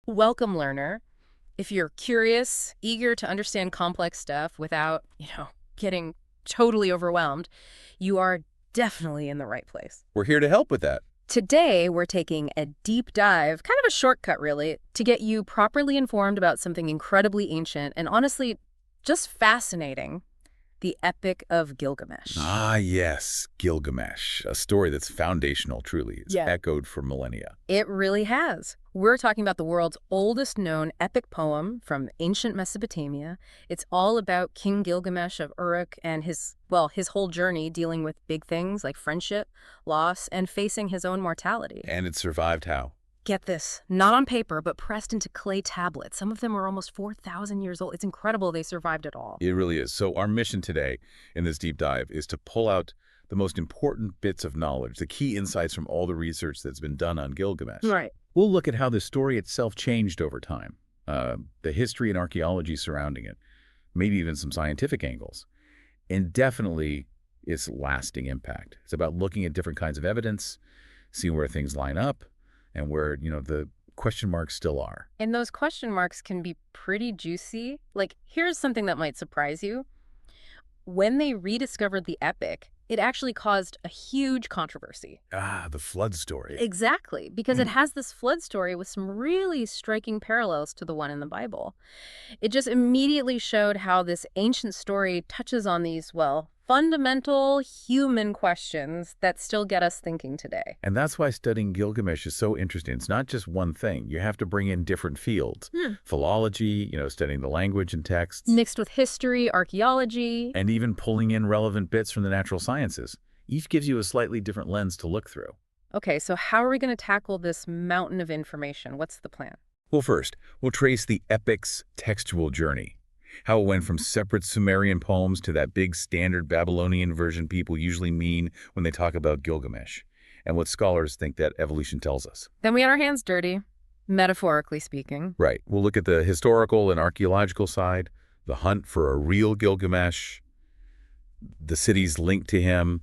Welcome, learner. If you're curious, eager to understand complex stuff without, getting totally overwhelmed, you are definitely in the right place. We're here to help with that. Today, we're taking a deep dive, kind of a shortcut really, to get you properly informed about something incredibly ancient and honestly, just fascinating, the Epic of Gilgamesh. Ah, yes, Gilgamesh, a story that's foundational, truly. It's Yeah. echoed for millennia. It really has. We're talking about the world's oldest known epic poem from ancient Mesopotamia. It's all about King Gilgamesh of Uruk and his whole journey dealing with big things like friendship, loss, and facing his own mortality. And it survived how? Get this, not on paper, but pressed into clay tablets. Some of them are almost 4,000 years old. It's incredible they survived it all. It really is. So our mission today in this deep dive is to pull out the most important bits of knowledge, the key insights from all the research that's been done on Gilgamesh. Right. We'll look at how the story itself changed over time, the history and archaeology surrounding it, maybe even some scientific angles, and definitely its lasting impact. It's about looking at different kinds of evidence, seeing where things line up, and where, the question marks still are. And those question marks can be pretty juicy. Like, here's something that might surprise you. When they rediscovered the epic, it actually caused a huge controversy. Ah, the flood story. Exactly, because it has this flood story with some really striking parallels to the one in the Bible. It just immediately showed how this ancient story touches on these, fundamental human questions that still get us thinking today. And that's why studying Gilgamesh is so interesting. It's not just one thing. You have to bring in different fields. Philology, studying the language and texts. Mixed with history, archaeology. And even pulling in relevant bits from the natural sciences. Each gives you a slightly different lens to look through. Okay, so how are we going to tackle this mountain of information? What's the plan? Well, first, we'll trace the epic's textual journey. How it went from separate Sumerian poems to that big standard Babylonian version people usually mean when they talk about Gilgamesh, and what scholars think that evolution tells us. Then we had our hands dirty, metaphorically speaking. Right. We'll look at the historical and archaeological side, the hunt for a real Gilgamesh, the cities linked to him,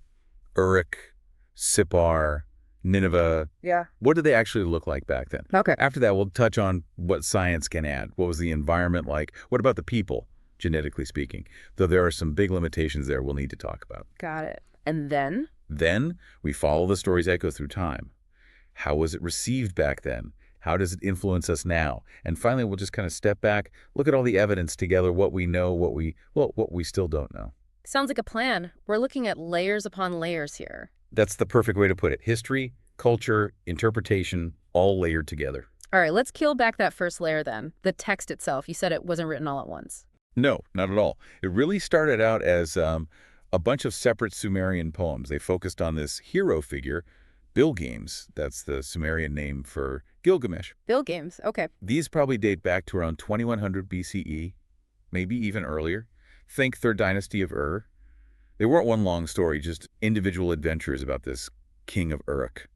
Uruk, Sippar, Nineveh. Yeah. What did they actually look like back then? Okay. After that, we'll touch on what science can add. What was the environment like? What about the people, genetically speaking? Though there are some big limitations there we'll need to talk about. Got it. And then? Then we follow the story's echo through time. How was it received back then? How does it influence us now? And finally, we'll just kind of step back, look at all the evidence together, what we know, what we still don't know. Sounds like a plan. We're looking at layers upon layers here. That's the perfect way to put it. History, culture, interpretation, all layered together. All right, let's peel back that first layer then. The text itself. You said it wasn't written all at once. No, not at all. It really started out as a bunch of separate Sumerian poems. They focused on this hero figure, Bilgames. That's the Sumerian name for Gilgamesh. Bilgames, okay. These probably date back to around 2100 BCE, maybe even earlier. Think Third Dynasty of Ur. They weren't one long story, just individual adventures about this king of Uruk.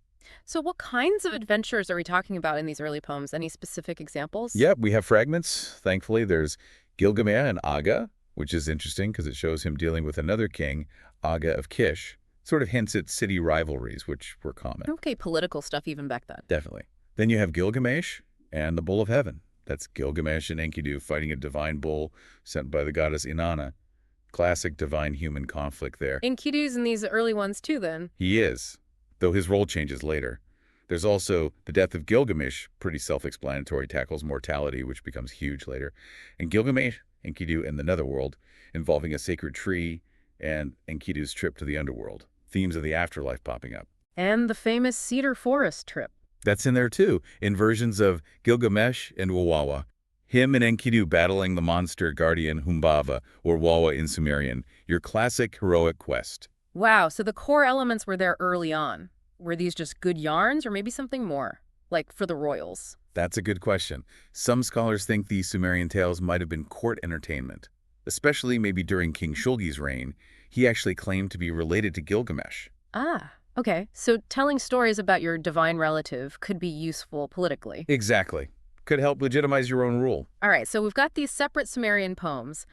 So what kinds of adventures are we talking about in these early poems? Any specific examples? Yep, we have fragments. Thankfully, there's Gilgamesh and Aga, which is interesting because it shows him dealing with another king, Aga of Kish. Sort of hints at city rivalries, which were common. Okay, political stuff even back then. Definitely. Then you have Gilgamesh and the Bull of Heaven. That's Gilgamesh and Enkidu fighting a divine bull sent by the goddess Inanna. Classic divine-human conflict there. Enkidu's in these early ones too, then. He is, though his role changes later. There's also the death of Gilgamesh, pretty self-explanatory, tackles mortality, which becomes huge later. And Gilgamesh, Enkidu, and the Netherworld, involving a sacred tree and Enkidu's trip to the underworld. Themes of the afterlife popping up. And the famous Cedar Forest trip. That's in there too, in versions of Gilgamesh and Wawa. Him and Enkidu battling the monster guardian Humbaba, or Wawa in Sumerian, your classic heroic quest. Wow, so the core elements were there early on. Were these just good yarns or maybe something more? Like for the royals? That's a good question. Some scholars think these Sumerian tales might have been court entertainment, especially maybe during King Shulgi's reign. He actually claimed to be related to Gilgamesh. Ah, okay. So telling stories about your divine relative could be useful politically. Exactly. Could help legitimize your own rule. All right, so we've got these separate Sumerian poems.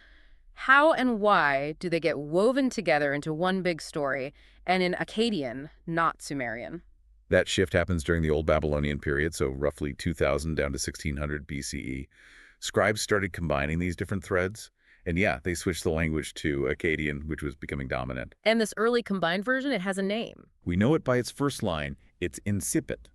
How and why do they get woven together into one big story and in Akkadian, not Sumerian? That shift happens during the Old Babylonian period, so roughly 2000 down to 1600 BCE. Scribes started combining these different threads, and yeah, they switched the language to Akkadian, which was becoming dominant. And this early combined version, it has a name. We know it by its first line. It's incipit.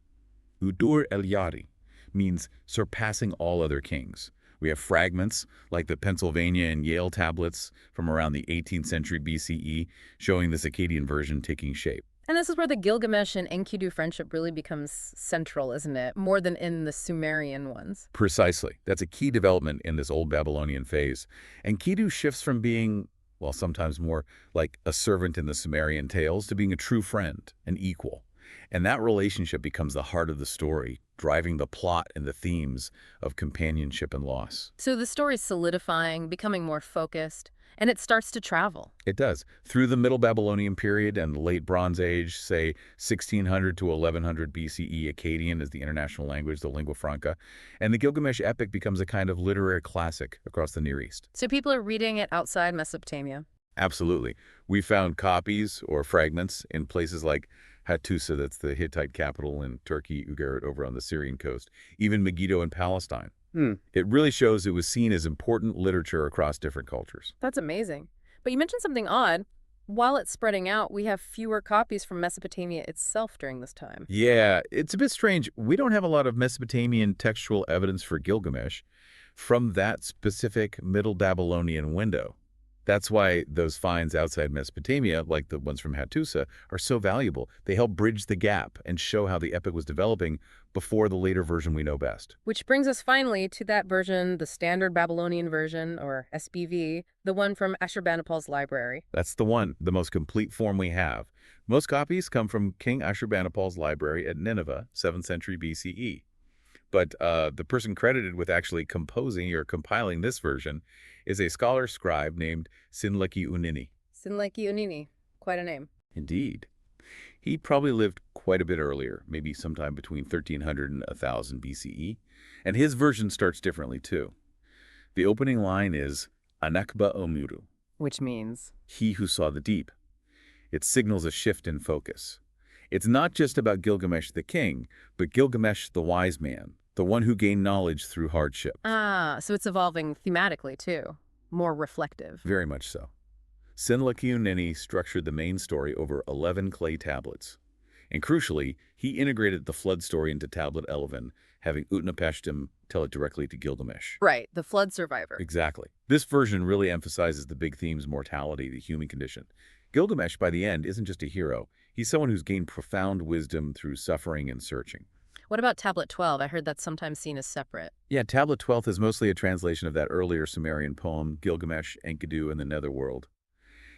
Udur el Yari means surpassing all other kings. We have fragments like the Pennsylvania and Yale tablets from around the 18th century BCE showing this Akkadian version taking shape. And this is where the Gilgamesh and Enkidu friendship really becomes central, isn't it? More than in the Sumerian ones. Precisely. That's a key development in this Old Babylonian phase. Enkidu shifts from being, well, sometimes more like a servant in the Sumerian tales to being a true friend, an equal. And that relationship becomes the heart of the story, driving the plot and the themes of companionship and loss. So the story's solidifying, becoming more focused, and it starts to travel. It does. Through the Middle Babylonian period and the Late Bronze Age, say 1600 to 1100 BCE, Akkadian is the international language, the lingua franca, and the Gilgamesh epic becomes a kind of literary classic across the Near East. So people are reading it outside Mesopotamia. Absolutely. We found copies or fragments in places like Hattusa, that's the Hittite capital, in Turkey, Ugarit over on the Syrian coast, even Megiddo in Palestine. It really shows it was seen as important literature across different cultures. That's amazing. But you mentioned something odd. While it's spreading out, we have fewer copies from Mesopotamia itself during this time. Yeah, it's a bit strange. We don't have a lot of Mesopotamian textual evidence for Gilgamesh from that specific Middle Babylonian window. That's why those finds outside Mesopotamia, like the ones from Hattusa, are so valuable. They help bridge the gap and show how the epic was developing before the later version we know best. Which brings us finally to that version, the Standard Babylonian Version, or SBV, the one from Ashurbanipal's library. That's the one, the most complete form we have. Most copies come from King Ashurbanipal's library at Nineveh, 7th century BCE. But the person credited with actually composing or compiling this version is a scholar scribe named Sinleki Unini. Sinleki Unini. Quite a name. Indeed. He probably lived quite a bit earlier, maybe sometime between 1300 and 1000 BCE, and his version starts differently too. The opening line is Anakba Omuru, Which means? he who saw the deep. It signals a shift in focus. It's not just about Gilgamesh the king, but Gilgamesh the wise man, the one who gained knowledge through hardship. Ah, so it's evolving thematically, too. More reflective. Very much so. Sinleki Unini structured the main story over 11 clay tablets. And crucially, he integrated the flood story into tablet 11, having Utnapishtim tell it directly to Gilgamesh. Right, the flood survivor. Exactly. This version really emphasizes the big themes: mortality, the human condition. Gilgamesh, by the end, isn't just a hero. He's someone who's gained profound wisdom through suffering and searching. What about Tablet 12? I heard that's sometimes seen as separate. Yeah, Tablet 12 is mostly a translation of that earlier Sumerian poem, Gilgamesh, Enkidu, and the Netherworld.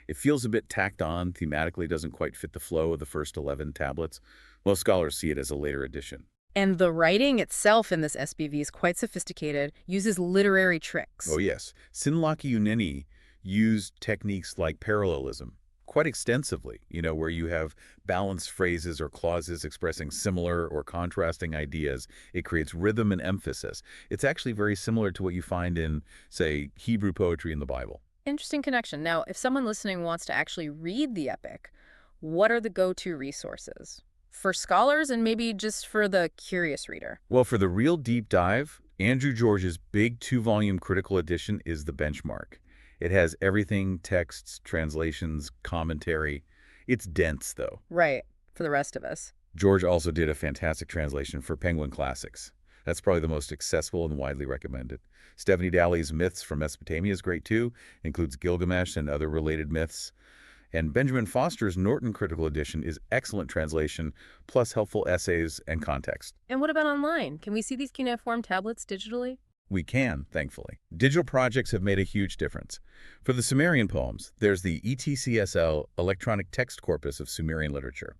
It feels a bit tacked on, thematically doesn't quite fit the flow of the first 11 tablets. Most scholars see it as a later addition. And the writing itself in this SBV is quite sophisticated, uses literary tricks. Oh yes, Sinlaki Unini used techniques like parallelism quite extensively, where you have balanced phrases or clauses expressing similar or contrasting ideas. It creates rhythm and emphasis. It's actually very similar to what you find in, say, Hebrew poetry in the Bible. Interesting connection. Now, if someone listening wants to actually read the epic, what are the go-to resources? For scholars and maybe just for the curious reader? Well, for the real deep dive, Andrew George's big 2-volume critical edition is the benchmark. It has everything: texts, translations, commentary. It's dense, though. Right, for the rest of us. George also did a fantastic translation for Penguin Classics. That's probably the most accessible and widely recommended. Stephanie Dalley's Myths from Mesopotamia is great too, includes Gilgamesh and other related myths. And Benjamin Foster's Norton Critical Edition is excellent translation, plus helpful essays and context. And what about online? Can we see these cuneiform tablets digitally? We can, thankfully. Digital projects have made a huge difference. For the Sumerian poems, there's the ETCSL Electronic Text Corpus of Sumerian Literature.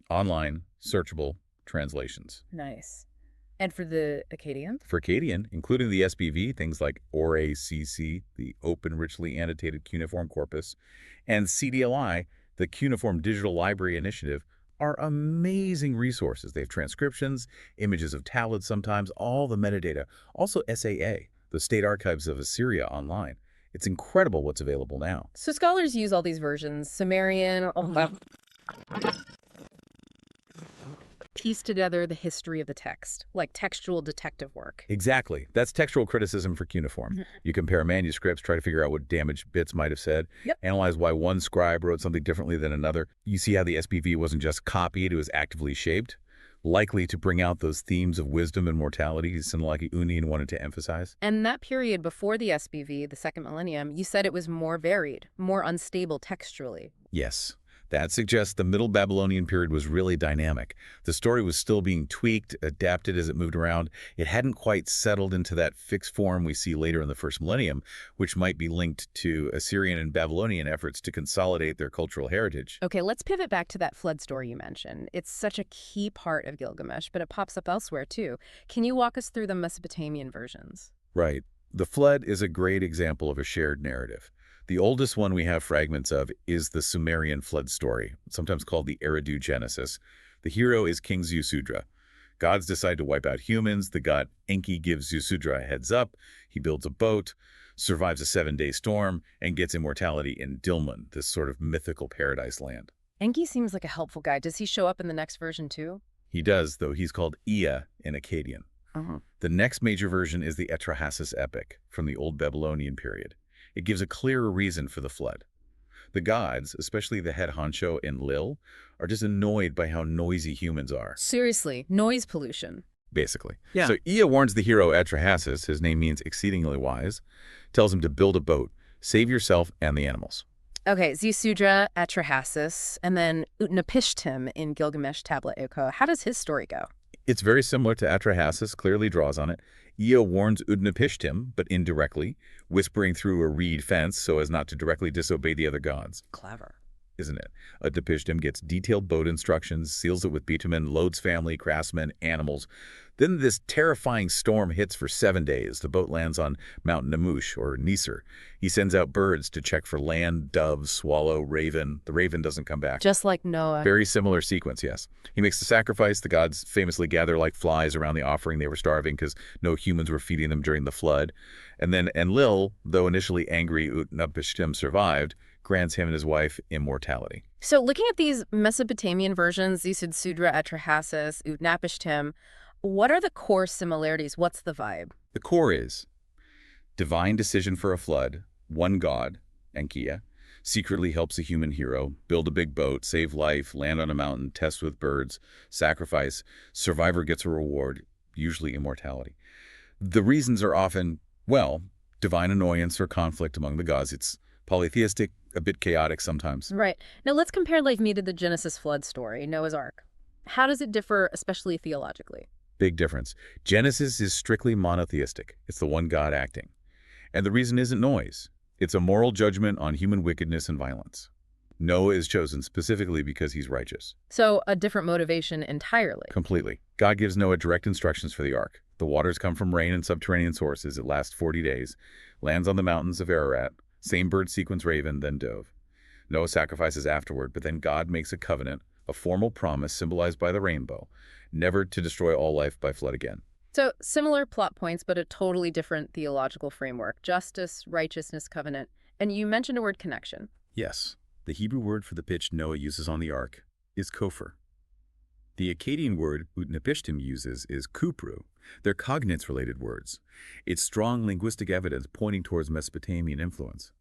Online, searchable translations. Nice. And for the Akkadian? For Akkadian, including the SBV, things like ORACC, the Open Richly Annotated Cuneiform Corpus, and CDLI, the Cuneiform Digital Library Initiative, are amazing resources. They have transcriptions, images of tablets sometimes, all the metadata. Also SAA, the State Archives of Assyria online. It's incredible what's available now. So scholars use all these versions, Sumerian, piece together the history of the text, like textual detective work. Exactly. That's textual criticism for cuneiform. Mhm. You compare manuscripts, try to figure out what damaged bits might have said, Yep. analyze why one scribe wrote something differently than another. You see how the SPV wasn't just copied, it was actively shaped, likely to bring out those themes of wisdom and mortality Sinalaki Union wanted to emphasize. And that period before the SBV, the second millennium, you said it was more varied, more unstable textually. Yes. That suggests the Middle Babylonian period was really dynamic. The story was still being tweaked, adapted as it moved around. It hadn't quite settled into that fixed form we see later in the first millennium, which might be linked to Assyrian and Babylonian efforts to consolidate their cultural heritage. Okay, let's pivot back to that flood story you mentioned. It's such a key part of Gilgamesh, but it pops up elsewhere too. Can you walk us through the Mesopotamian versions? Right. The flood is a great example of a shared narrative. The oldest one we have fragments of is the Sumerian flood story, sometimes called the Eridu Genesis. The hero is King Ziusudra. Gods decide to wipe out humans. The god Enki gives Ziusudra a heads up. He builds a boat, survives a 7-day storm, and gets immortality in Dilmun, this sort of mythical paradise land. Enki seems like a helpful guy. Does he show up in the next version too? He does, though he's called Ea in Akkadian. Uh-huh. The next major version is the Etrahasis epic from the Old Babylonian period. It gives a clearer reason for the flood. The gods, especially the head honcho Enlil, are just annoyed by how noisy humans are, Seriously, noise pollution. basically. Yeah. So Ea warns the hero Etrahasis, his name means exceedingly wise, tells him to build a boat, save yourself and the animals. Okay, Ziusudra, Etrahasis, and then Utnapishtim in Gilgamesh Tablet Oko. How does his story go? It's very similar to Atrahasis, clearly draws on it. Ea warns Utnapishtim, but indirectly, whispering through a reed fence so as not to directly disobey the other gods. Clever. Isn't it? Utnapishtim gets detailed boat instructions, seals it with bitumen, loads family, craftsmen, animals. Then this terrifying storm hits for 7 days. The boat lands on Mount Namush, or Nisr. He sends out birds to check for land, dove, swallow, raven. The raven doesn't come back. Just like Noah. Very similar sequence, yes. He makes the sacrifice. The gods famously gather like flies around the offering. They were starving because no humans were feeding them during the flood. And then Enlil, though initially angry Utnapishtim survived, grants him and his wife immortality. So looking at these Mesopotamian versions, Ziusudra, Etrahasis, Utnapishtim, what are the core similarities? What's the vibe? The core is divine decision for a flood, one god, Enki, secretly helps a human hero, build a big boat, save life, land on a mountain, test with birds, sacrifice, survivor gets a reward, usually immortality. The reasons are often, well, divine annoyance or conflict among the gods. It's polytheistic, a bit chaotic sometimes. Right. Now let's compare Life Me to the Genesis flood story, Noah's Ark. How does it differ, especially theologically? Big difference. Genesis is strictly monotheistic. It's the one God acting. And the reason isn't noise. It's a moral judgment on human wickedness and violence. Noah is chosen specifically because he's righteous. So a different motivation entirely. Completely. God gives Noah direct instructions for the ark. The waters come from rain and subterranean sources. It lasts 40 days. Lands on the mountains of Ararat. Same bird sequence raven, then dove. Noah sacrifices afterward, but then God makes a covenant, a formal promise symbolized by the rainbow, never to destroy all life by flood again. So similar plot points, but a totally different theological framework. Justice, righteousness, covenant. And you mentioned a word connection. Yes, the Hebrew word for the pitch Noah uses on the ark is kopher. The Akkadian word Utnapishtim uses is kupru. They're cognates-related words. It's strong linguistic evidence pointing towards Mesopotamian influence.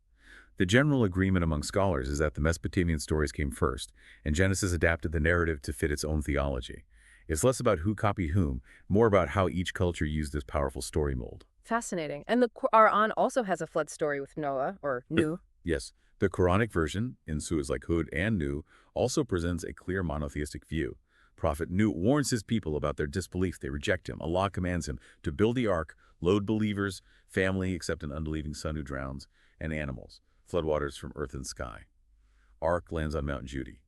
The general agreement among scholars is that the Mesopotamian stories came first, and Genesis adapted the narrative to fit its own theology. It's less about who copied whom, more about how each culture used this powerful story mold. Fascinating. And the Quran also has a flood story with Noah, or Nuh. Yes, the Quranic version, in surahs like Hud and Nuh, also presents a clear monotheistic view. Prophet Nuh warns his people about their disbelief. They reject him. Allah commands him to build the ark, load believers, family except an unbelieving son who drowns, and animals, floodwaters from earth and sky. Ark lands on Mount Judy.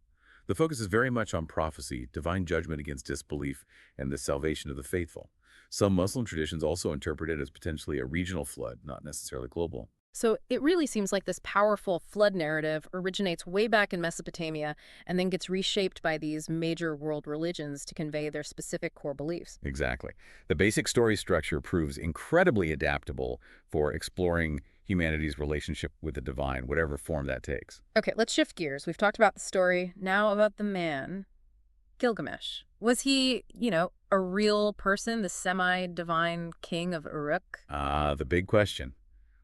The focus is very much on prophecy, divine judgment against disbelief, and the salvation of the faithful. Some Muslim traditions also interpret it as potentially a regional flood, not necessarily global. So it really seems like this powerful flood narrative originates way back in Mesopotamia and then gets reshaped by these major world religions to convey their specific core beliefs. Exactly. The basic story structure proves incredibly adaptable for exploring humanity's relationship with the divine, whatever form that takes. Okay, let's shift gears. We've talked about the story, now about the man. Gilgamesh. Was he, a real person, the semi-divine king of Uruk? Ah, the big question.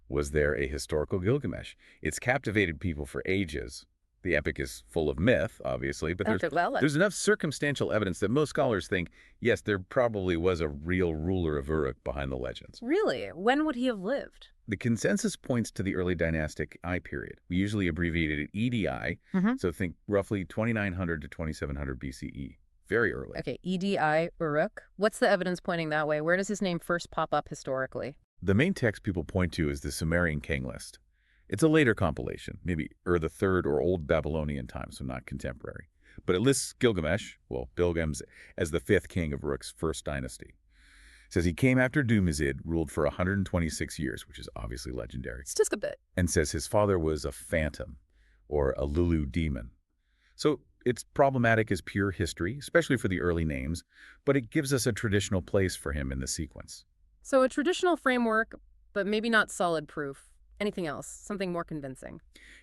Was there a historical Gilgamesh? It's captivated people for ages. The epic is full of myth, obviously, but Okay, well, there's enough circumstantial evidence that most scholars think, yes, there probably was a real ruler of Uruk behind the legends. really? When would he have lived? The consensus points to the early dynastic I period. We usually abbreviate it EDI, Mm-hmm. so think roughly 2900 to 2700 BCE. Very early. Okay, EDI, Uruk. What's the evidence pointing that way? Where does his name first pop up historically? The main text people point to is the Sumerian king list. It's a later compilation, maybe the third or Old Babylonian time, so not contemporary. But it lists Gilgamesh, well, Bilgams, as the fifth king of Uruk's first dynasty. It says he came after Dumuzid, ruled for 126 years, which is obviously legendary, It's just a bit. and says his father was a phantom, or a Lulu demon. So it's problematic as pure history, especially for the early names, but it gives us a traditional place for him in the sequence. So a traditional framework, but maybe not solid proof. Anything else? Something more convincing?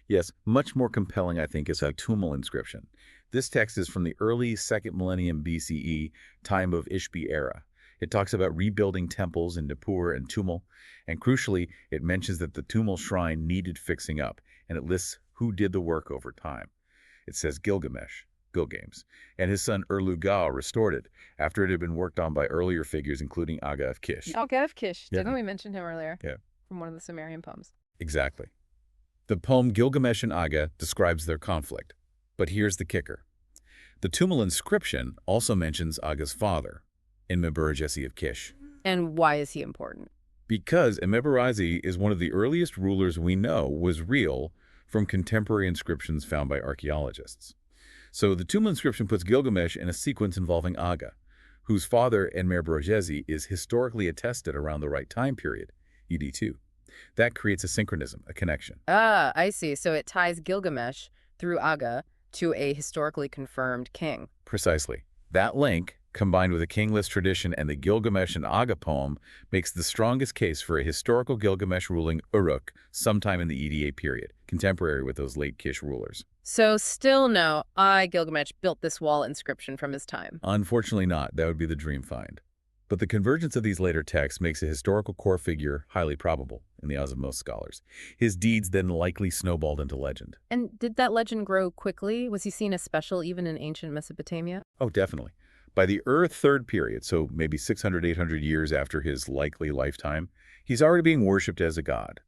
Yes, much more compelling, I think, is a Tumul inscription. This text is from the early 2nd millennium BCE, time of Ishbi era. It talks about rebuilding temples in Nippur and Tumul, and crucially, it mentions that the Tumul shrine needed fixing up, and it lists who did the work over time. It says Gilgamesh, Gilgames, and his son Urlugal restored it after it had been worked on by earlier figures, including Aga of Kish. Okay, of Kish. Yeah. Didn't we mention him earlier? Yeah. From one of the Sumerian poems. Exactly. The poem Gilgamesh and Aga describes their conflict. But here's the kicker. The Tumul inscription also mentions Aga's father, Enmebaragesi of Kish. And why is he important? Because Enmebaragesi is one of the earliest rulers we know was real from contemporary inscriptions found by archaeologists. So the Tumul inscription puts Gilgamesh in a sequence involving Aga, whose father, Enmebaragesi, is historically attested around the right time period, ED2. That creates a synchronism, a connection. Ah, I see. So it ties Gilgamesh through Aga to a historically confirmed king. Precisely. That link, combined with a kingless tradition and the Gilgamesh and Aga poem, makes the strongest case for a historical Gilgamesh ruling Uruk sometime in the EDA period, contemporary with those late Kish rulers. So still no, Gilgamesh built this wall inscription from his time. Unfortunately not. That would be the dream find. But the convergence of these later texts makes a historical core figure highly probable in the eyes of most scholars. His deeds then likely snowballed into legend. And did that legend grow quickly? Was he seen as special even in ancient Mesopotamia? Oh, definitely. By the third period, so maybe 600, 800 years after his likely lifetime, he's already being worshipped as a god.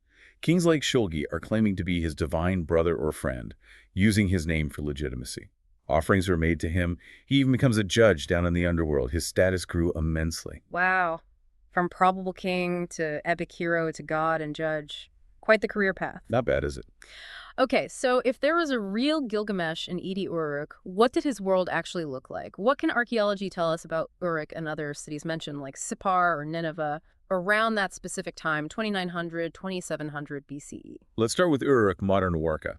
Kings like Shulgi are claiming to be his divine brother or friend, using his name for legitimacy. Offerings are made to him. He even becomes a judge down in the underworld. His status grew immensely. Wow. From probable king to epic hero to god and judge. Quite the career path. Not bad, is it? Okay, so if there was a real Gilgamesh in Edi Uruk, what did his world actually look like? What can archaeology tell us about Uruk and other cities mentioned like Sippar or Nineveh around that specific time, 2900, 2700 BCE? Let's start with Uruk, modern Warka.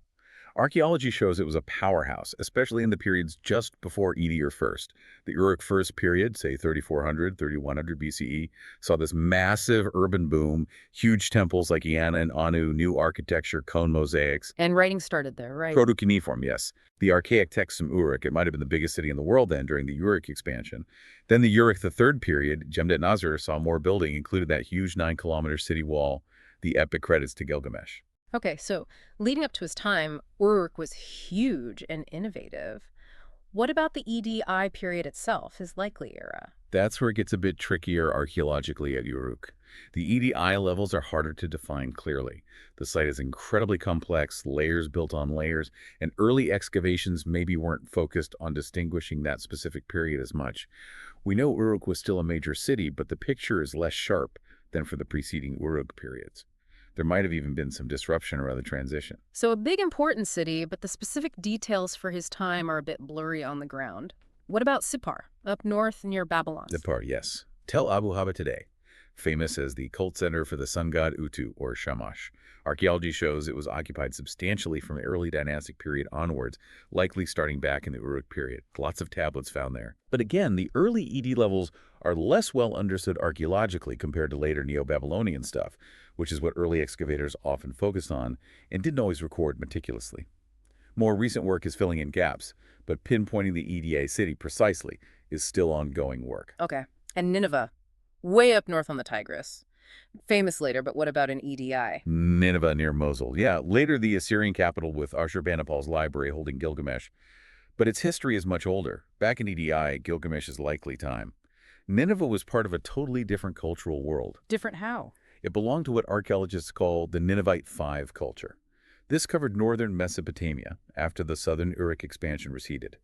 Archaeology shows it was a powerhouse, especially in the periods just before Edi First. The Uruk First period, say 3400, 3100 BCE, saw this massive urban boom, huge temples like Iana and Anu, new architecture, cone mosaics. And writing started there, right? Proto-cuneiform, yes. The archaic text from Uruk, it might have been the biggest city in the world then during the Uruk expansion. Then the Uruk III period, Jemdet-Nazar, saw more building, included that huge 9-kilometer city wall, the epic credits to Gilgamesh. Okay, so leading up to his time, Uruk was huge and innovative. What about the EDI period itself, his likely era? That's where it gets a bit trickier archaeologically at Uruk. The EDI levels are harder to define clearly. The site is incredibly complex, layers built on layers, and early excavations maybe weren't focused on distinguishing that specific period as much. We know Uruk was still a major city, but the picture is less sharp than for the preceding Uruk periods. There might have even been some disruption around the transition. So a big important city, but the specific details for his time are a bit blurry on the ground. What about Sippar, up north near Babylon? Sippar, yes. Tel Abu Haba today, famous as the cult center for the sun god Utu, or Shamash. Archaeology shows it was occupied substantially from the early dynastic period onwards, likely starting back in the Uruk period. Lots of tablets found there. But again, the early ED levels are less well understood archaeologically compared to later Neo-Babylonian stuff, which is what early excavators often focused on and didn't always record meticulously. More recent work is filling in gaps, but pinpointing the EDA city precisely is still ongoing work. Okay. And Nineveh, way up north on the Tigris. Famous later, but what about an EDI? Nineveh near Mosul. Yeah, later the Assyrian capital with Ashurbanipal's library holding Gilgamesh. But its history is much older. Back in EDI, Gilgamesh's likely time. Nineveh was part of a totally different cultural world. Different how? It belonged to what archaeologists call the Ninevite Five culture. This covered northern Mesopotamia after the southern Uruk expansion receded.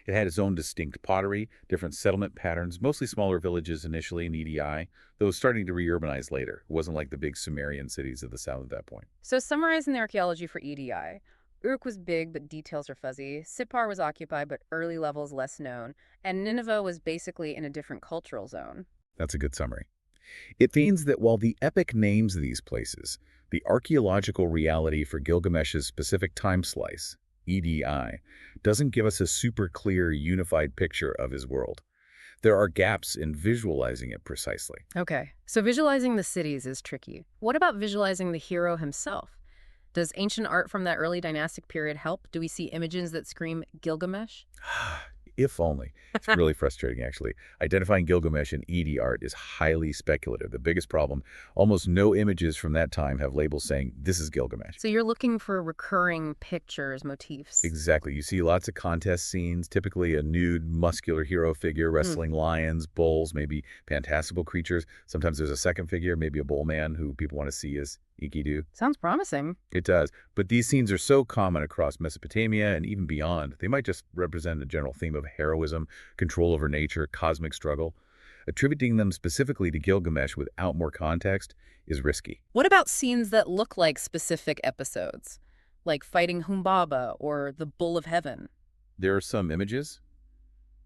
It had its own distinct pottery, different settlement patterns, mostly smaller villages initially in EDI, though starting to re-urbanize later. It wasn't like the big Sumerian cities of the south at that point. So summarizing the archaeology for EDI, Uruk was big, but details are fuzzy. Sippar was occupied, but early levels less known. And Nineveh was basically in a different cultural zone. That's a good summary. It means that while the epic names these places, the archaeological reality for Gilgamesh's specific time slice, EDI, doesn't give us a super clear, unified picture of his world. There are gaps in visualizing it precisely. Okay, so visualizing the cities is tricky. What about visualizing the hero himself? Does ancient art from that early dynastic period help? Do we see images that scream Gilgamesh? If only. It's really frustrating, actually. Identifying Gilgamesh in ED art is highly speculative. The biggest problem, almost no images from that time have labels saying, this is Gilgamesh. So you're looking for recurring pictures, motifs. Exactly. You see lots of contest scenes, typically a nude, muscular hero figure wrestling lions, bulls, maybe fantastical creatures. Sometimes there's a second figure, maybe a bull man who people want to see as Enkidu. Sounds promising. It does. But these scenes are so common across Mesopotamia and even beyond, they might just represent a general theme of heroism, control over nature, cosmic struggle. Attributing them specifically to Gilgamesh without more context is risky. What about scenes that look like specific episodes, like fighting Humbaba or the Bull of Heaven? There are some images,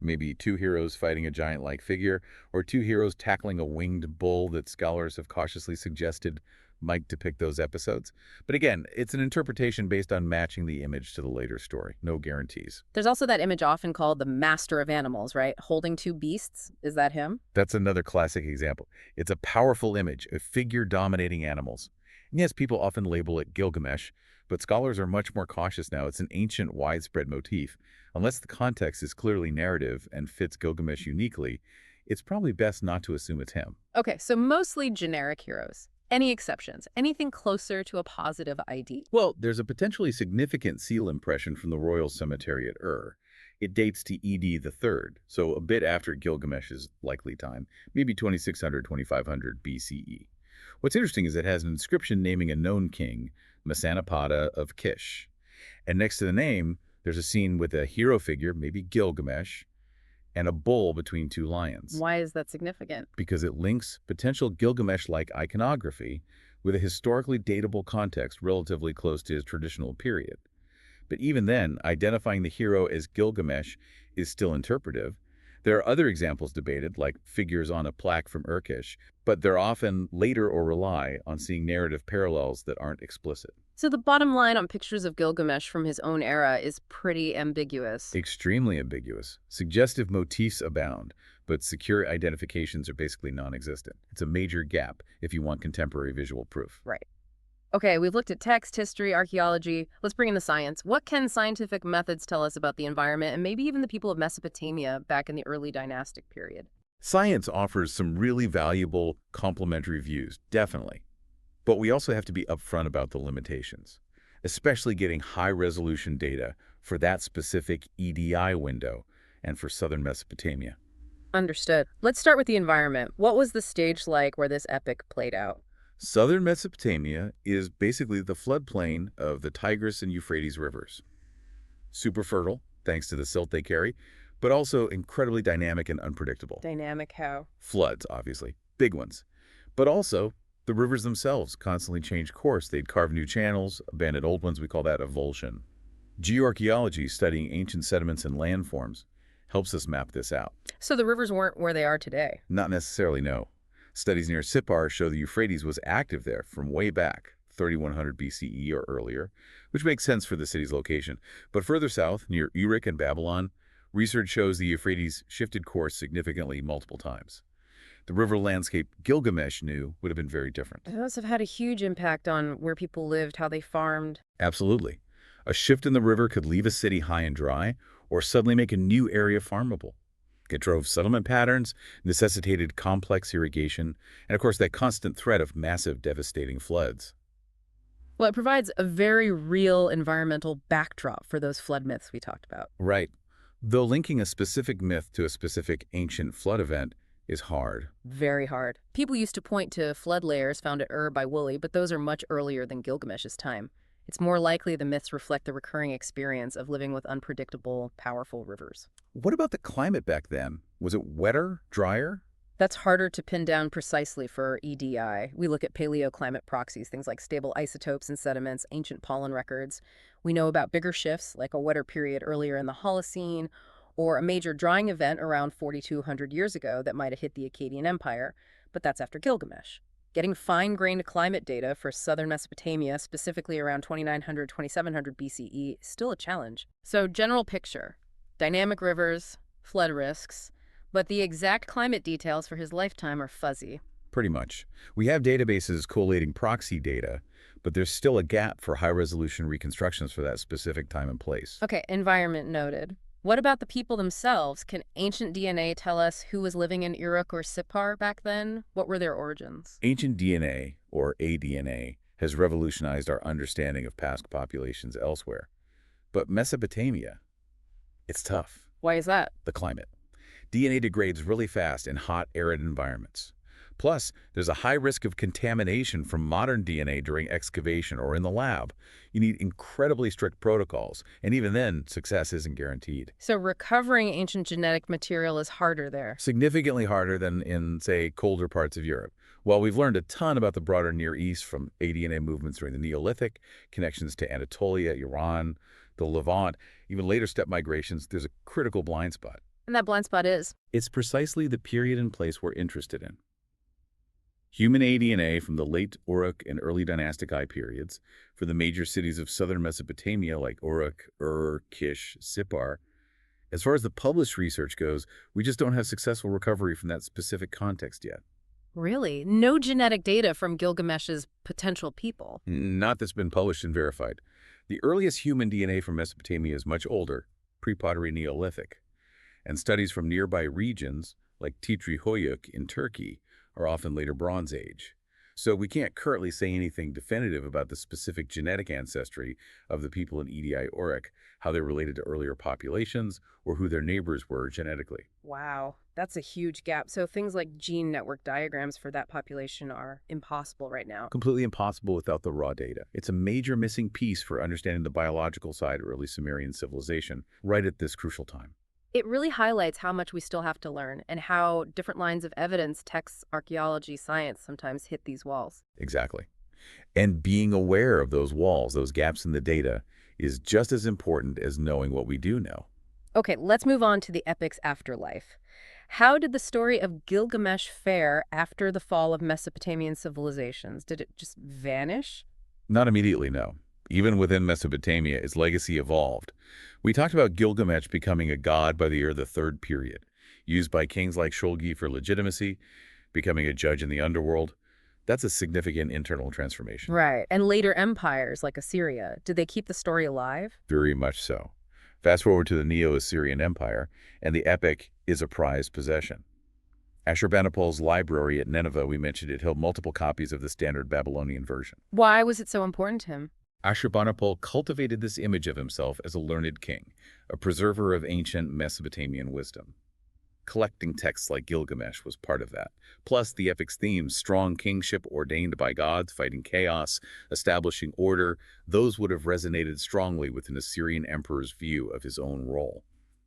maybe two heroes fighting a giant-like figure, or two heroes tackling a winged bull that scholars have cautiously suggested might depict those episodes. But again, it's an interpretation based on matching the image to the later story. No guarantees. There's also that image often called the Master of Animals, right? Holding two beasts. Is that him? That's another classic example. It's a powerful image, a figure dominating animals. And yes, people often label it Gilgamesh, but scholars are much more cautious now. It's an ancient, widespread motif. Unless the context is clearly narrative and fits Gilgamesh uniquely, it's probably best not to assume it's him. Okay, so mostly generic heroes. Any exceptions? Anything closer to a positive ID? Well, there's a potentially significant seal impression from the royal cemetery at Ur. It dates to ED the Third, so a bit after Gilgamesh's likely time, maybe 2600, 2500 BCE. What's interesting is it has an inscription naming a known king, Masanapada of Kish. And next to the name, there's a scene with a hero figure, maybe Gilgamesh, and a bull between two lions. Why is that significant? Because it links potential Gilgamesh-like iconography with a historically datable context relatively close to his traditional period. But even then, identifying the hero as Gilgamesh is still interpretive. There are other examples debated, like figures on a plaque from Urkesh, but they're often later or rely on seeing narrative parallels that aren't explicit. So the bottom line on pictures of Gilgamesh from his own era is pretty ambiguous. Extremely ambiguous. Suggestive motifs abound, but secure identifications are basically non-existent. It's a major gap if you want contemporary visual proof. Right. Okay, we've looked at text, history, archaeology. Let's bring in the science. What can scientific methods tell us about the environment and maybe even the people of Mesopotamia back in the early dynastic period? Science offers some really valuable complementary views, definitely. But we also have to be upfront about the limitations, especially getting high-resolution data for that specific EDI window and for southern Mesopotamia. Understood. Let's start with the environment. What was the stage like where this epic played out? Southern Mesopotamia is basically the floodplain of the Tigris and Euphrates rivers. Super fertile, thanks to the silt they carry, but also incredibly dynamic and unpredictable. Dynamic how? Floods, obviously, big ones. But also, the rivers themselves constantly change course. They'd carve new channels, abandon old ones. We call that avulsion. Geoarchaeology, studying ancient sediments and landforms, helps us map this out. So the rivers weren't where they are today? Not necessarily, no. Studies near Sippar show the Euphrates was active there from way back, 3100 BCE or earlier, which makes sense for the city's location. But further south, near Uruk and Babylon, research shows the Euphrates shifted course significantly multiple times. The river landscape Gilgamesh knew would have been very different. It must have had a huge impact on where people lived, how they farmed. Absolutely. A shift in the river could leave a city high and dry, or suddenly make a new area farmable. It drove settlement patterns, necessitated complex irrigation, and of course that constant threat of massive devastating floods. Well, it provides a very real environmental backdrop for those flood myths we talked about. Right. Though linking a specific myth to a specific ancient flood event is hard. Very hard. People used to point to flood layers found at Ur by Woolley, but those are much earlier than Gilgamesh's time. It's more likely the myths reflect the recurring experience of living with unpredictable, powerful rivers. What about the climate back then? Was it wetter, drier? That's harder to pin down precisely for EDI. We look at paleoclimate proxies, things like stable isotopes and sediments, ancient pollen records. We know about bigger shifts, like a wetter period earlier in the Holocene, or a major drying event around 4,200 years ago that might have hit the Akkadian Empire, but that's after Gilgamesh. Getting fine-grained climate data for southern Mesopotamia, specifically around 2900, 2700 BCE, is still a challenge. So, general picture: dynamic rivers, flood risks, but the exact climate details for his lifetime are fuzzy. Pretty much. We have databases collating proxy data, but there's still a gap for high-resolution reconstructions for that specific time and place. Okay, environment noted. What about the people themselves? Can ancient DNA tell us who was living in Uruk or Sippar back then? What were their origins? Ancient DNA, or aDNA, has revolutionized our understanding of past populations elsewhere. But Mesopotamia, it's tough. Why is that? The climate. DNA degrades really fast in hot, arid environments. Plus, there's a high risk of contamination from modern DNA during excavation or in the lab. You need incredibly strict protocols, and even then, success isn't guaranteed. So recovering ancient genetic material is harder there. Significantly harder than in, say, colder parts of Europe. While we've learned a ton about the broader Near East from aDNA movements during the Neolithic, connections to Anatolia, Iran, the Levant, even later steppe migrations, there's a critical blind spot. And that blind spot is? It's precisely the period and place we're interested in. Human aDNA from the late Uruk and early dynastic I periods for the major cities of southern Mesopotamia like Uruk, Ur, Kish, Sippar. As far as the published research goes, we just don't have successful recovery from that specific context yet. Really? No genetic data from Gilgamesh's potential people? Not that's been published and verified. The earliest human DNA from Mesopotamia is much older, pre-pottery Neolithic, and studies from nearby regions like Titri Hoyuk in Turkey are often later Bronze Age. So we can't currently say anything definitive about the specific genetic ancestry of the people in EDI Uruk, how they're related to earlier populations, or who their neighbors were genetically. Wow, that's a huge gap. So things like gene network diagrams for that population are impossible right now. Completely impossible without the raw data. It's a major missing piece for understanding the biological side of early Sumerian civilization right at this crucial time. It really highlights how much we still have to learn and how different lines of evidence, texts, archaeology, science sometimes hit these walls. Exactly. And being aware of those walls, those gaps in the data, is just as important as knowing what we do know. Okay, let's move on to the epic's afterlife. How did the story of Gilgamesh fare after the fall of Mesopotamian civilizations? Did it just vanish? Not immediately, no. Even within Mesopotamia, its legacy evolved. We talked about Gilgamesh becoming a god by the year of the Third Period, used by kings like Shulgi for legitimacy, becoming a judge in the underworld. That's a significant internal transformation. Right. And later empires like Assyria, did they keep the story alive? Very much so. Fast forward to the Neo-Assyrian Empire, and the epic is a prized possession. Ashurbanipal's library at Nineveh, we mentioned it, held multiple copies of the standard Babylonian version. Why was it so important to him? Ashurbanipal cultivated this image of himself as a learned king, a preserver of ancient Mesopotamian wisdom. Collecting texts like Gilgamesh was part of that. Plus, the epic's themes, strong kingship ordained by gods, fighting chaos, establishing order, those would have resonated strongly with an Assyrian emperor's view of his own role.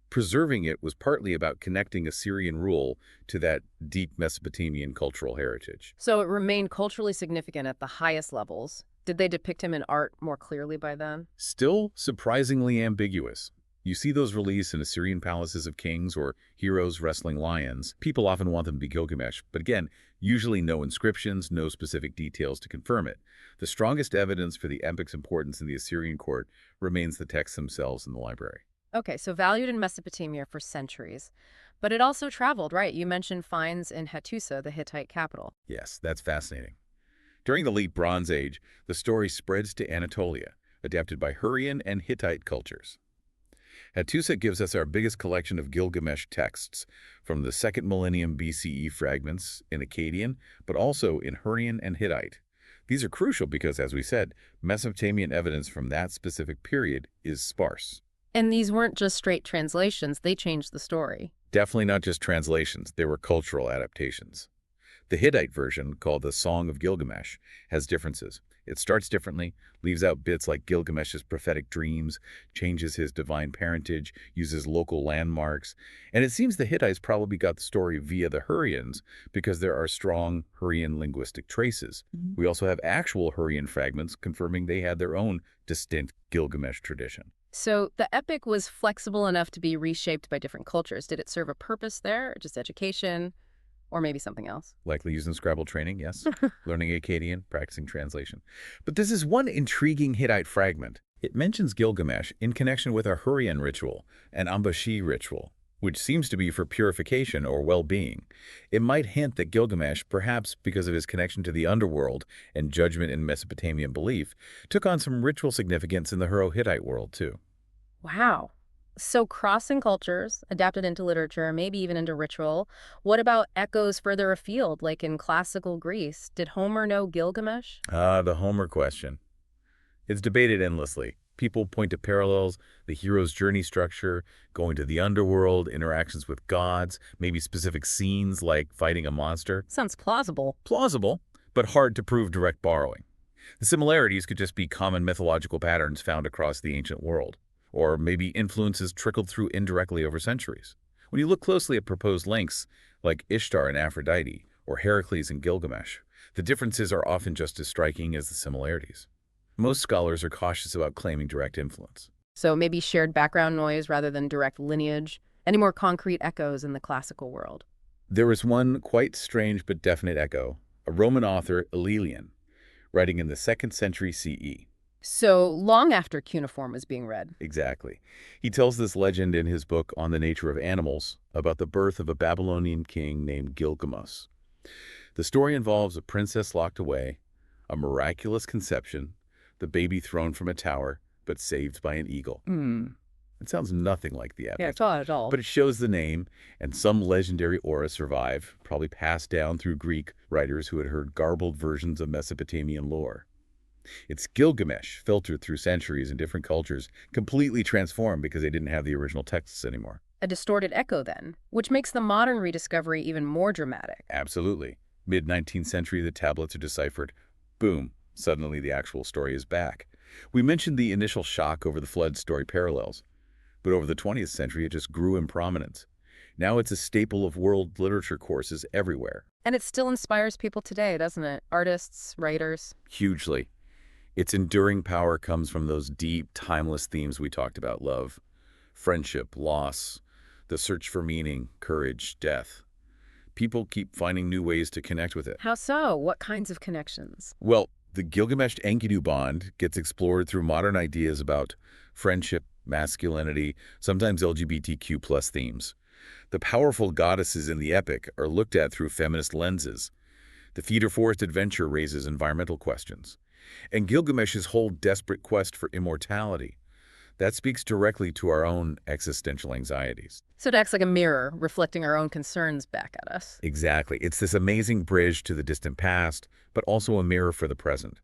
Preserving it was partly about connecting Assyrian rule to that deep Mesopotamian cultural heritage. So it remained culturally significant at the highest levels. Did they depict him in art more clearly by then? Still surprisingly ambiguous. You see those reliefs in Assyrian palaces of kings or heroes wrestling lions. People often want them to be Gilgamesh, but again, usually no inscriptions, no specific details to confirm it. The strongest evidence for the epic's importance in the Assyrian court remains the texts themselves in the library. Okay, so valued in Mesopotamia for centuries. But it also traveled, right? You mentioned finds in Hattusa, the Hittite capital. Yes, that's fascinating. During the late Bronze Age, the story spreads to Anatolia, adapted by Hurrian and Hittite cultures. Hattusa gives us our biggest collection of Gilgamesh texts, from the 2nd millennium BCE fragments in Akkadian, but also in Hurrian and Hittite. These are crucial because, as we said, Mesopotamian evidence from that specific period is sparse. And these weren't just straight translations, they changed the story. Definitely not just translations, they were cultural adaptations. The Hittite version, called the Song of Gilgamesh, has differences. It starts differently, leaves out bits like Gilgamesh's prophetic dreams, changes his divine parentage, uses local landmarks, and it seems the Hittites probably got the story via the Hurrians because there are strong Hurrian linguistic traces. We also have actual Hurrian fragments confirming they had their own distinct Gilgamesh tradition. So the epic was flexible enough to be reshaped by different cultures. Did it serve a purpose there, or just education, or maybe something else? Likely used in Scrabble training, yes. Learning Akkadian, practicing translation. But this is one intriguing Hittite fragment. It mentions Gilgamesh in connection with a Hurrian ritual, an Ambashi ritual, which seems to be for purification or well-being. It might hint that Gilgamesh, perhaps because of his connection to the underworld and judgment in Mesopotamian belief, took on some ritual significance in the Hurro-Hittite world, too. Wow. So crossing cultures, adapted into literature, maybe even into ritual. What about echoes further afield, like in classical Greece? Did Homer know Gilgamesh? The Homer question. It's debated endlessly. People point to parallels, the hero's journey structure, going to the underworld, interactions with gods, maybe specific scenes like fighting a monster. Sounds plausible. Plausible, but hard to prove direct borrowing. The similarities could just be common mythological patterns found across the ancient world, or maybe influences trickled through indirectly over centuries. When you look closely at proposed links, like Ishtar and Aphrodite, or Heracles and Gilgamesh, the differences are often just as striking as the similarities. Most scholars are cautious about claiming direct influence. So maybe shared background noise rather than direct lineage. Any more concrete echoes in the classical world? There is one quite strange but definite echo, a Roman author, Aurelian, writing in the 2nd century CE. So long after cuneiform was being read. Exactly. He tells this legend in his book On the Nature of Animals about the birth of a Babylonian king named Gilgamesh. The story involves a princess locked away, a miraculous conception, the baby thrown from a tower, but saved by an eagle. It sounds nothing like the epic. Yeah, it's not at all. But it shows the name, and some legendary aura survive, probably passed down through Greek writers who had heard garbled versions of Mesopotamian lore. It's Gilgamesh, filtered through centuries in different cultures, completely transformed because they didn't have the original texts anymore. A distorted echo, then, which makes the modern rediscovery even more dramatic. Absolutely. Mid-19th century, the tablets are deciphered. Boom. Suddenly, the actual story is back. We mentioned the initial shock over the flood story parallels, but over the 20th century, it just grew in prominence. Now it's a staple of world literature courses everywhere. And it still inspires people today, doesn't it? Artists, writers. Hugely. Its enduring power comes from those deep, timeless themes we talked about: love, friendship, loss, the search for meaning, courage, death. People keep finding new ways to connect with it. How so? What kinds of connections? Well, the Gilgamesh-Enkidu bond gets explored through modern ideas about friendship, masculinity, sometimes LGBTQ+ themes. The powerful goddesses in the epic are looked at through feminist lenses. The Feeder Forest adventure raises environmental questions. And Gilgamesh's whole desperate quest for immortality, that speaks directly to our own existential anxieties. So it acts like a mirror, reflecting our own concerns back at us. Exactly. It's this amazing bridge to the distant past, but also a mirror for the present.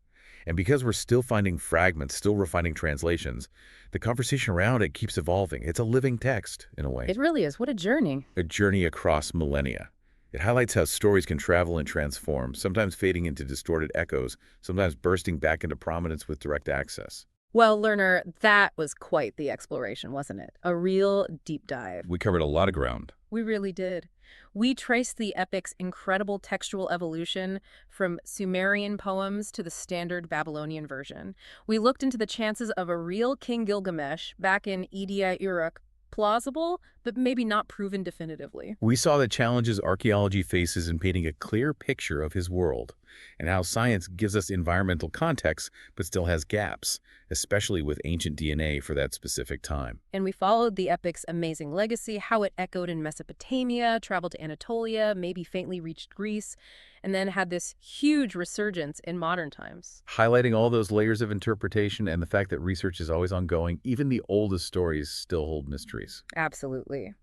And because we're still finding fragments, still refining translations, the conversation around it keeps evolving. It's a living text, in a way. It really is. What a journey. A journey across millennia. It highlights how stories can travel and transform, sometimes fading into distorted echoes, sometimes bursting back into prominence with direct access. Well, learner, that was quite the exploration, wasn't it? A real deep dive. We covered a lot of ground. We really did. We traced the epic's incredible textual evolution from Sumerian poems to the standard Babylonian version. We looked into the chances of a real King Gilgamesh back in Uruk. Plausible, but maybe not proven definitively. We saw the challenges archaeology faces in painting a clear picture of his world. and how science gives us environmental context but still has gaps, especially with ancient DNA for that specific time. And we followed the epic's amazing legacy, how it echoed in Mesopotamia, traveled to Anatolia, maybe faintly reached Greece, and then had this huge resurgence in modern times. Highlighting all those layers of interpretation and the fact that research is always ongoing, even the oldest stories still hold mysteries. Absolutely.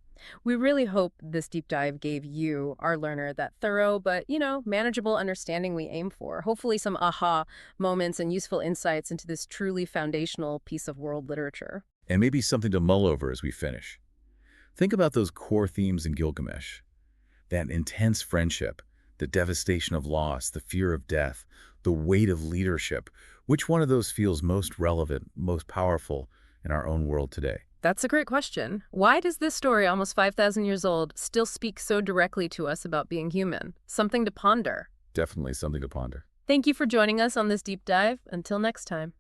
We really hope this deep dive gave you, our learner, that thorough but, manageable understanding we aim for. Hopefully some aha moments and useful insights into this truly foundational piece of world literature. And maybe something to mull over as we finish. Think about those core themes in Gilgamesh. That intense friendship, the devastation of loss, the fear of death, the weight of leadership. Which one of those feels most relevant, most powerful in our own world today? That's a great question. Why does this story, almost 5,000 years old, still speak so directly to us about being human? Something to ponder. Definitely something to ponder. Thank you for joining us on this deep dive. Until next time.